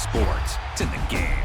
sports. It's in the game.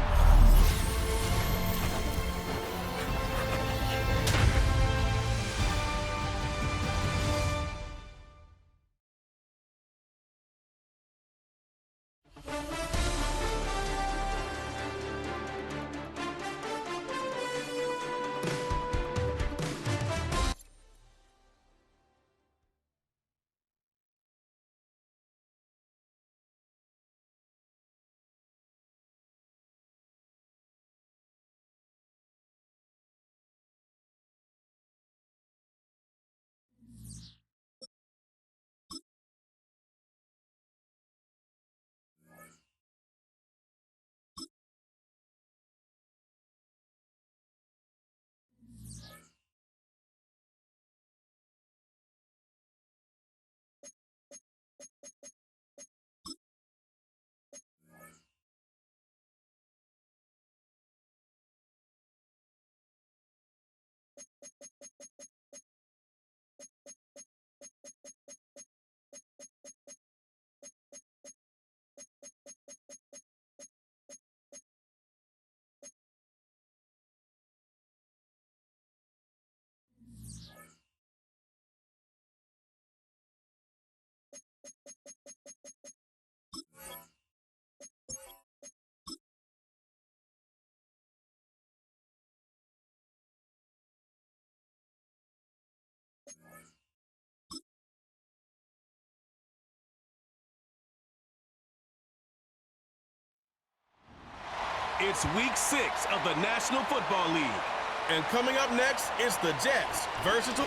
It's week 6 of the National Football League. And coming up next, it's the Jets versus the...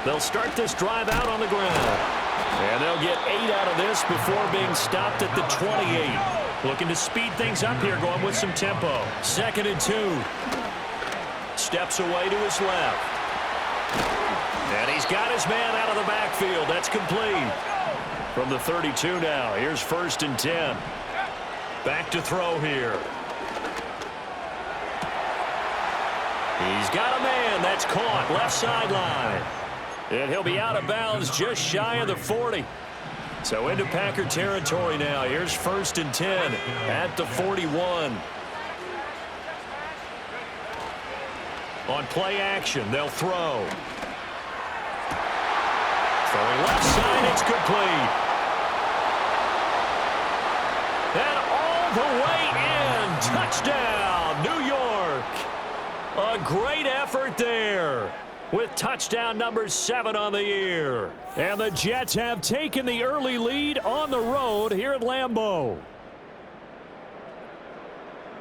They'll start this drive out on the ground. And they'll get 8 out of this before being stopped at the 28. Looking to speed things up here, going with some tempo. 2nd and 2. Steps away to his left. And he's got his man out of the backfield. That's complete. From the 32 now, here's 1st and 10. Back to throw here. He's got a man. That's caught. Left sideline. And he'll be out of bounds just shy of the 40. So into Packer territory now. Here's 1st and 10 at the 41. On play action, they'll throw. Throwing left side, it's complete. And all the way in. Touchdown, New York. A great effort there, with touchdown number 7 on the year. And the Jets have taken the early lead on the road here at Lambeau.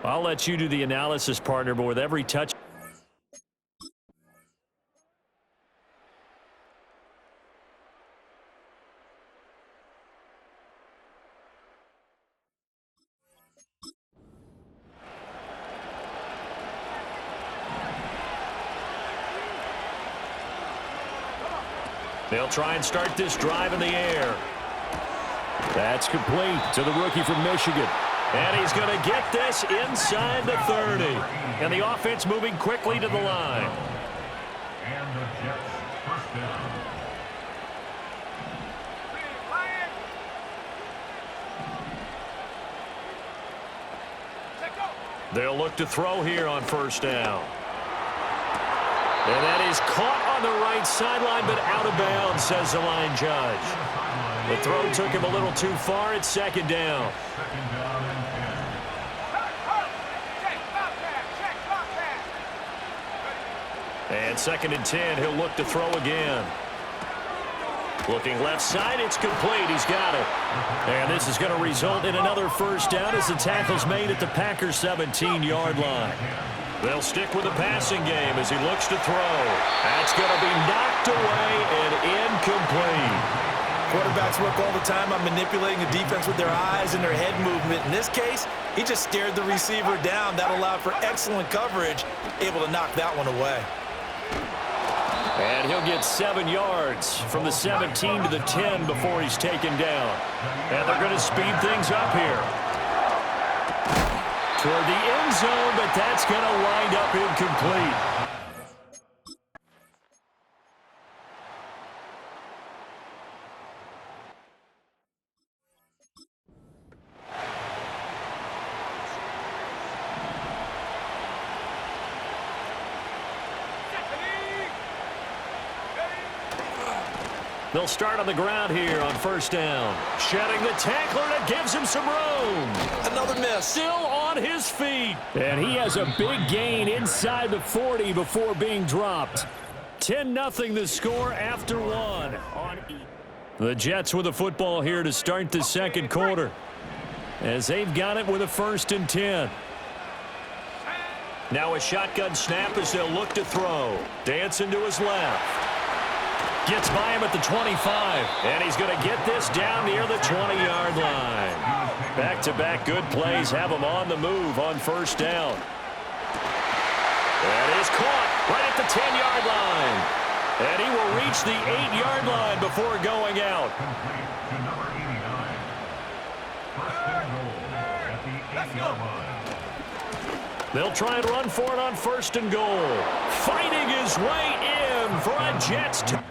I'll let you do the analysis, partner, but with every touch... They'll try and start this drive in the air. That's complete to the rookie from Michigan. And he's going to get this inside the 30. And the offense moving quickly to the line. And the Jets first down. They'll look to throw here on 1st down. And that is caught on the right sideline, but out of bounds, says the line judge. The throw took him a little too far. It's 2nd down. And 2nd and 10, he'll look to throw again. Looking left side, it's complete. He's got it. And this is going to result in another 1st down as the tackle's made at the Packers' 17-yard line. They'll stick with the passing game as he looks to throw. That's going to be knocked away and incomplete. Quarterbacks work all the time on manipulating a defense with their eyes and their head movement. In this case, He just stared the receiver down. That allowed for excellent coverage, able to knock that one away. And he'll get 7 yards from the 17 to the 10 before he's taken down. And they're going to speed things up here. Toward the end zone, but that's going to wind up incomplete. They'll start on the ground here on first down. Shedding the tackler, and it gives him some room. Another miss. Still on his feet. And he has a big gain inside the 40 before being dropped. 10-0 the score after one. The Jets with the football here to start the second quarter, as they've got it with a 1st and 10. Now a shotgun snap as they'll look to throw. Dancing to his left. Gets by him at the 25, and he's going to get this down near the 20-yard line. Back-to-back good plays have him on the move on first down. That is caught right at the 10-yard line. And he will reach the 8-yard line before going out. Complete to number 89. First and goal at the 8-yard line. They'll try and run for it on 1st and goal. Fighting his way in for a Jets touchdown.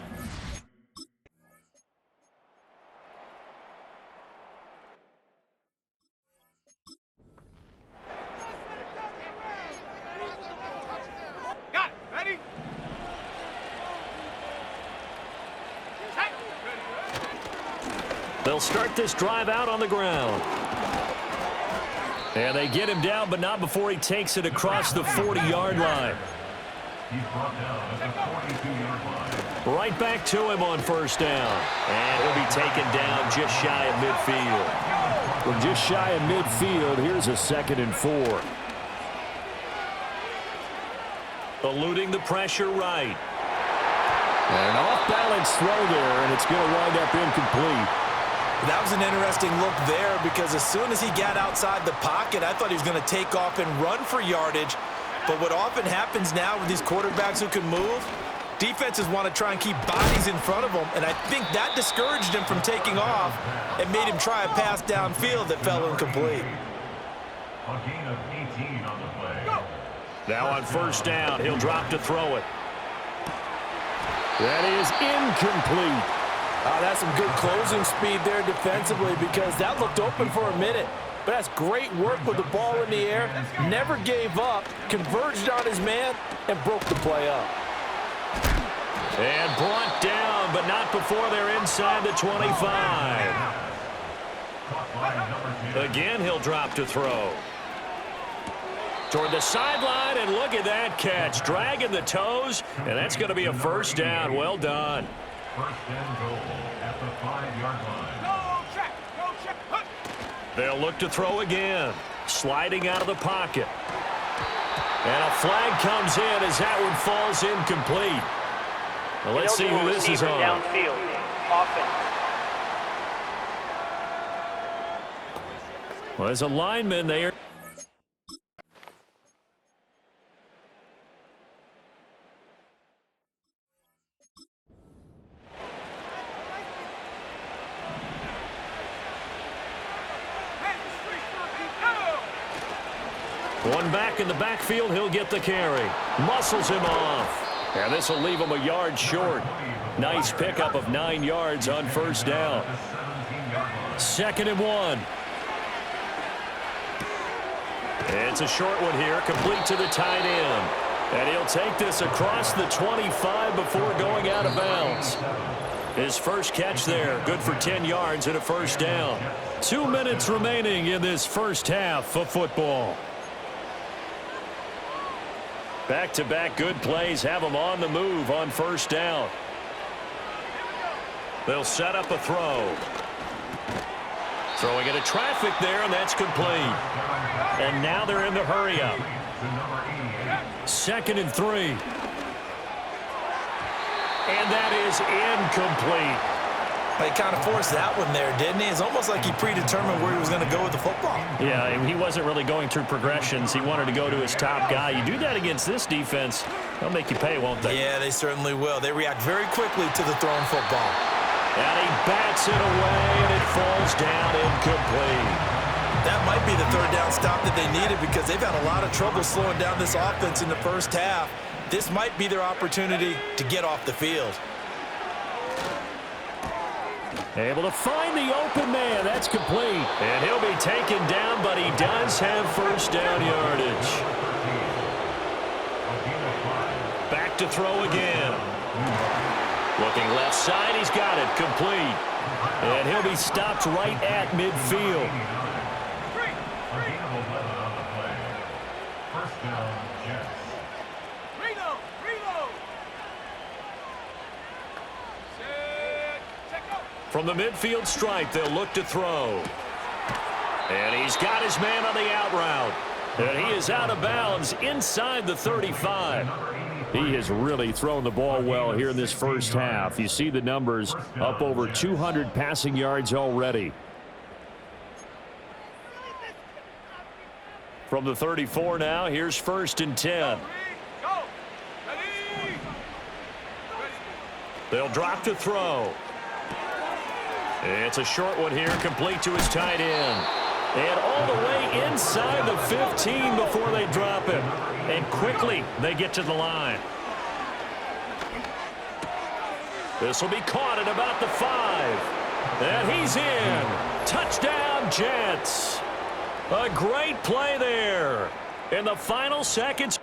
They'll start this drive out on the ground. And they get him down, but not before he takes it across the 40-yard line. He's brought down at the 42-yard line. Right back to him on first down. And he'll be taken down just shy of midfield. From just shy of midfield, here's a 2nd and 4. Eluding the pressure right. And an off-balance throw there, and it's going to wind up incomplete. That was an interesting look there, because as soon as he got outside the pocket, I thought he was going to take off and run for yardage. But what often happens now with these quarterbacks who can move, defenses want to try and keep bodies in front of them, and I think that discouraged him from taking off and made him try a pass downfield that fell incomplete. A gain of 18 on the play. Now on first down, he'll drop to throw it. That is incomplete. That's some good closing speed there defensively, because that looked open for a minute. But that's great work with the ball in the air. Never gave up, converged on his man, and broke the play up. And brought down, but not before they're inside the 25. Again, he'll drop to throw. Toward the sideline, and look at that catch. Dragging the toes, and that's going to be a first down. Well done. First and goal at the 5-yard line. They'll look to throw again. Sliding out of the pocket. And a flag comes in as that one falls incomplete. Well, let's see who this is on. Downfield. Offense. Well, there's a lineman there. One back in the backfield, he'll get the carry. Muscles him off. And this will leave him a yard short. Nice pickup of 9 yards on first down. 2nd and 1. It's a short one here, complete to the tight end. And he'll take this across the 25 before going out of bounds. His first catch there, good for 10 yards and a first down. 2 minutes remaining in this first half of football. Back-to-back good plays have them on the move on first down. They'll set up a throw. Throwing into traffic there, and that's complete. And now they're in the hurry-up. 2nd and 3. And that is incomplete. He kind of forced that one there, didn't he? It's almost like he predetermined where he was going to go with the football. Yeah, he wasn't really going through progressions. He wanted to go to his top guy. You do that against this defense, they'll make you pay, won't they? Yeah, they certainly will. They react very quickly to the thrown football. And he bats it away, and it falls down incomplete. That might be the third down stop that they needed because they've had a lot of trouble slowing down this offense in the first half. This might be their opportunity to get off the field. Able to find the open man. That's complete. And he'll be taken down, but he does have first down yardage. Back to throw again. Looking left side. He's got it. Complete. And he'll be stopped right at midfield. First down, Jets. From the midfield stripe, they'll look to throw. And he's got his man on the out route. And he is out of bounds inside the 35. He has really thrown the ball well here in this first half. You see the numbers, up over 200 passing yards already. From the 34 now, here's 1st and 10. They'll drop to throw. It's a short one here, complete to his tight end. And all the way inside the 15 before they drop him. And quickly, they get to the line. This will be caught at about the 5. And he's in. Touchdown, Jets. A great play there. In the final seconds.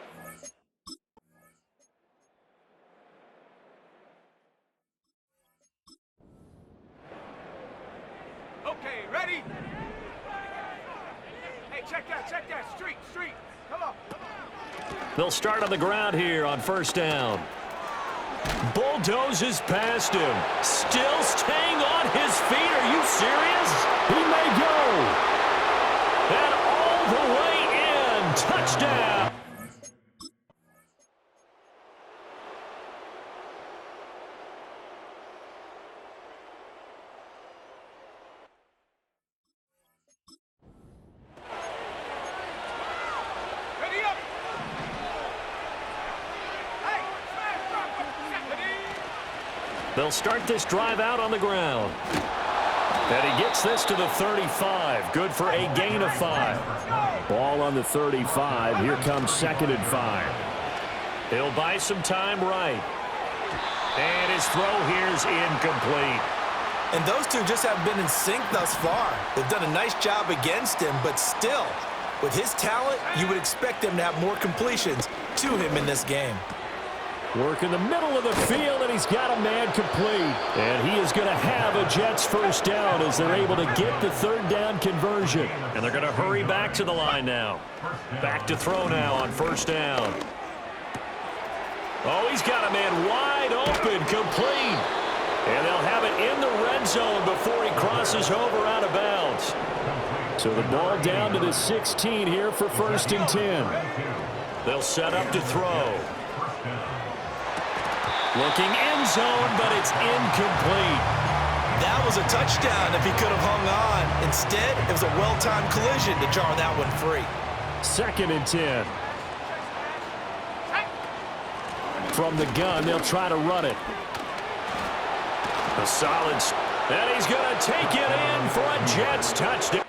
Okay, ready? Hey, check that. Street. Come on. They'll start on the ground here on 1st down. Bulldozes past him. Still staying on his feet. Are you serious? He may go. And all the way in. Touchdown. They'll start this drive out on the ground. And he gets this to the 35. Good for a gain of 5. Ball on the 35. Here comes 2nd and 5. He'll buy some time right. And his throw here's incomplete. And those two just haven't been in sync thus far. They've done a nice job against him, but still, with his talent, you would expect them to have more completions to him in this game. Work in the middle of the field, and he's got a man complete. And he is going to have a Jets first down as they're able to get the 3rd down conversion. And they're going to hurry back to the line now. Back to throw now on 1st down. Oh, he's got a man wide open, complete. And they'll have it in the red zone before he crosses over out of bounds. So the ball down to the 16 here for 1st and 10. They'll set up to throw. Looking end zone, but it's incomplete. That was a touchdown if he could have hung on. Instead, it was a well-timed collision to jar that one free. 2nd and 10. From the gun, they'll try to run it. A solid. And he's going to take it in for a Jets touchdown.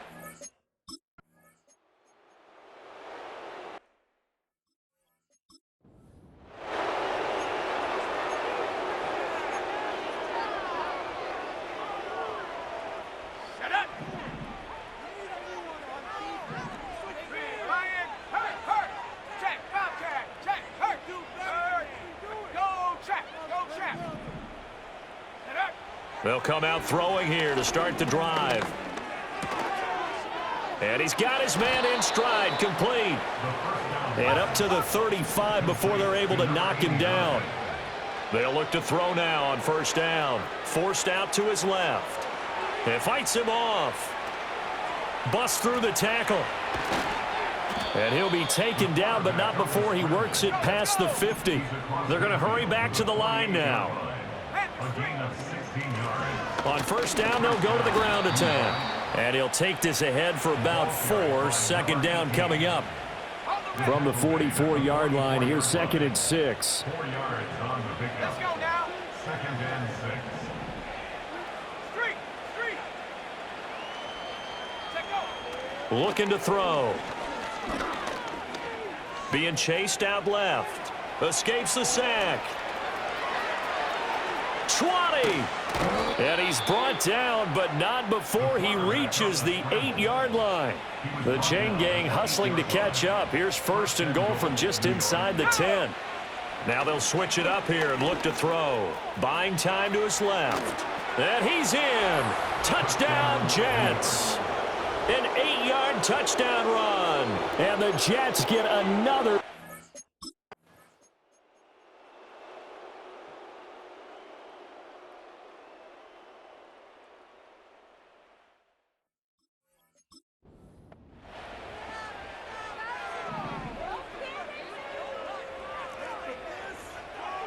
They'll come out throwing here to start the drive. And he's got his man in stride, complete. And up to the 35 before they're able to knock him down. They'll look to throw now on 1st down. Forced out to his left. And fights him off. Busts through the tackle. And he'll be taken down, but not before he works it past the 50. They're going to hurry back to the line now. A gain of 16 yards. On first down, they'll go to the ground attack. And he'll take this ahead for about 4. Second down coming up. From the 44-yard line, here's 2nd and 6. 4 yards on the pickup. Let's go now. 2nd and 6. Street, street. Let go. Looking to throw. Being chased out left. Escapes the sack. 20. And he's brought down, but not before he reaches the 8-yard line. The chain gang hustling to catch up. Here's 1st and goal from just inside the 10. Now they'll switch it up here and look to throw. Buying time to his left. And he's in. Touchdown, Jets. An 8-yard touchdown run. And the Jets get another.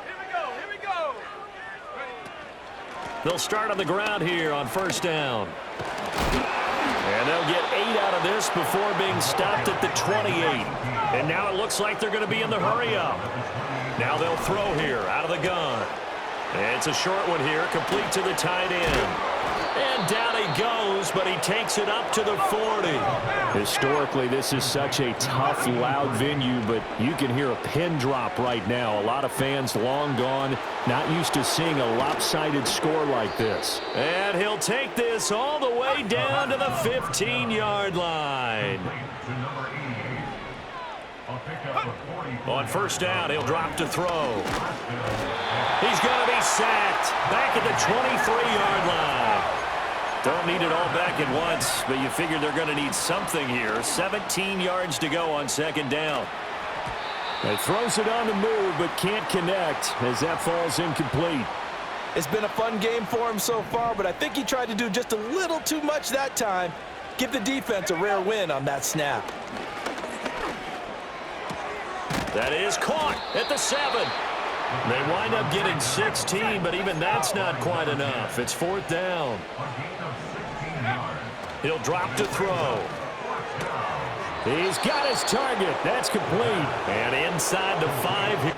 Here we go. They'll start on the ground here on first down. And they'll get 8 out of this before being stopped at the 28. And now it looks like they're going to be in the hurry-up. Now they'll throw here out of the gun. It's a short one here, complete to the tight end. And down he goes, but he takes it up to the 40. Historically, this is such a tough, loud venue, but you can hear a pin drop right now. A lot of fans long gone, not used to seeing a lopsided score like this. And he'll take this all the way down to the 15-yard line. To number 88. A pickup of 44. On first down, he'll drop to throw. He's going to be sacked back at the 23-yard line. Don't need it all back at once, but you figure they're going to need something here. 17 yards to go on second down. He throws it on the move, but can't connect as that falls incomplete. It's been a fun game for him so far, but I think he tried to do just a little too much that time. Give the defense a rare win on that snap. That is caught at the 7. They wind up getting 16, but even that's not quite enough. It's 4th down. He'll drop to throw. He's got his target. That's complete. And inside the 5.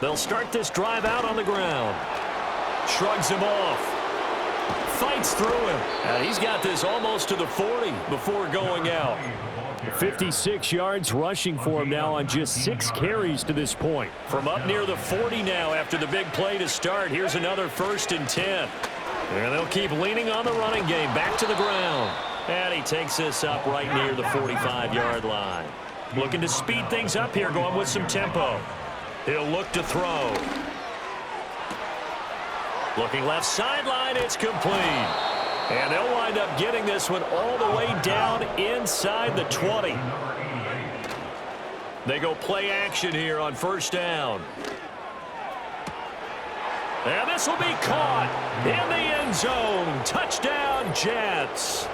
They'll start this drive out on the ground. Shrugs him off. Fights through him. And he's got this almost to the 40 before going out. 56 yards rushing for him now on just 6 carries to this point. From up near the 40 now after the big play to start. Here's another 1st and 10. And they'll keep leaning on the running game. Back to the ground. And he takes this up right near the 45-yard line. Looking to speed things up here, going with some tempo. He'll look to throw. Looking left sideline, it's complete. And they'll wind up getting this one all the way down inside the 20. They go play action here on first down. And this will be caught in the end zone. Touchdown, Jets.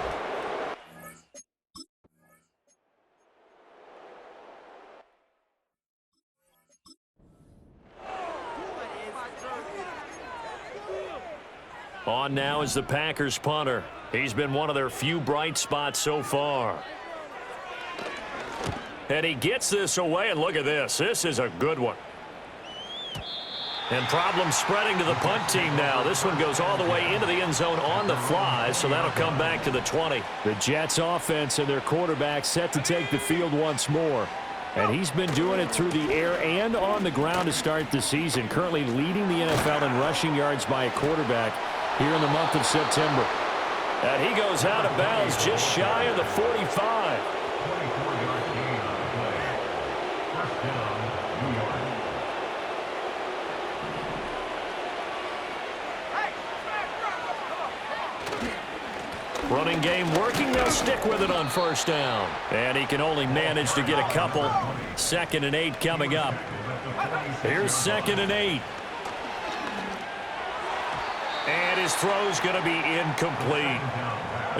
On now is the Packers punter. He's been one of their few bright spots so far. And he gets this away, and look at this. This is a good one. And problems spreading to the punt team now. This one goes all the way into the end zone on the fly, so that'll come back to the 20. The Jets offense and their quarterback set to take the field once more. And he's been doing it through the air and on the ground to start the season, currently leading the NFL in rushing yards by a quarterback here in the month of September. And he goes out of bounds just shy of the 45. 24-yard gain on the play. First down, New York. Running game working. They'll stick with it on first down. And he can only manage to get a couple. 2nd and 8 coming up. Here's 2nd and 8. And his throw's going to be incomplete.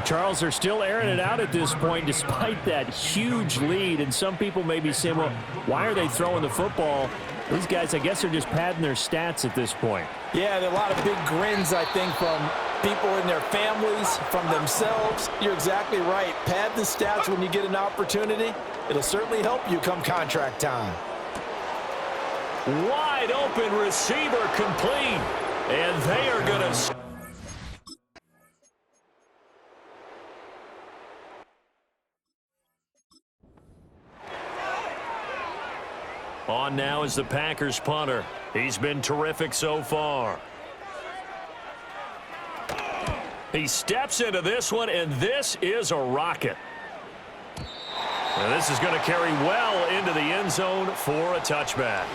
Charles, they're still airing it out at this point despite that huge lead. And some people may be saying, well, why are they throwing the football? These guys, I guess, are just padding their stats at this point. Yeah, there are a lot of big grins, I think, from people in their families, from themselves. You're exactly right. Pad the stats when you get an opportunity. It'll certainly help you come contract time. Wide open receiver complete. And they are going to... On now is the Packers punter. He's been terrific so far. He steps into this one, and this is a rocket. And this is going to carry well into the end zone for a touchback.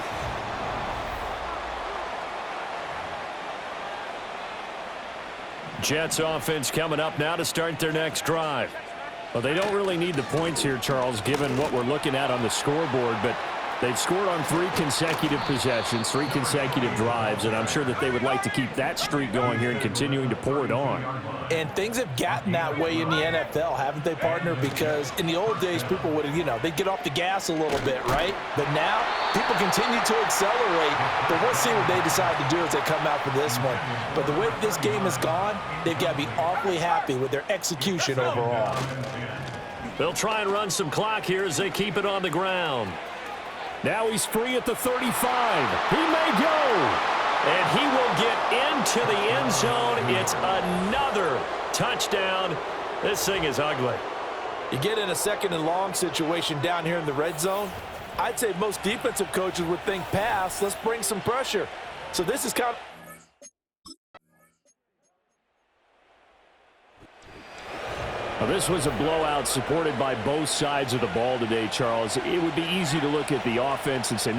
Jets offense coming up now to start their next drive. Well, they don't really need the points here, Charles, given what we're looking at on the scoreboard, but they've scored on 3 consecutive possessions, 3 consecutive drives, and I'm sure that they would like to keep that streak going here and continuing to pour it on. And things have gotten that way in the NFL, haven't they, partner? Because in the old days, people would, they'd get off the gas a little bit, right? But now, people continue to accelerate. But we'll see what they decide to do as they come out for this one. But the way this game has gone, they've got to be awfully happy with their execution overall. They'll try and run some clock here as they keep it on the ground. Now he's free at the 35. He may go. And he will get into the end zone. It's another touchdown. This thing is ugly. You get in a 2nd and long situation down here in the red zone, I'd say most defensive coaches would think pass. Let's bring some pressure. So this is kind of... Well, this was a blowout supported by both sides of the ball today, Charles. It would be easy to look at the offense and say,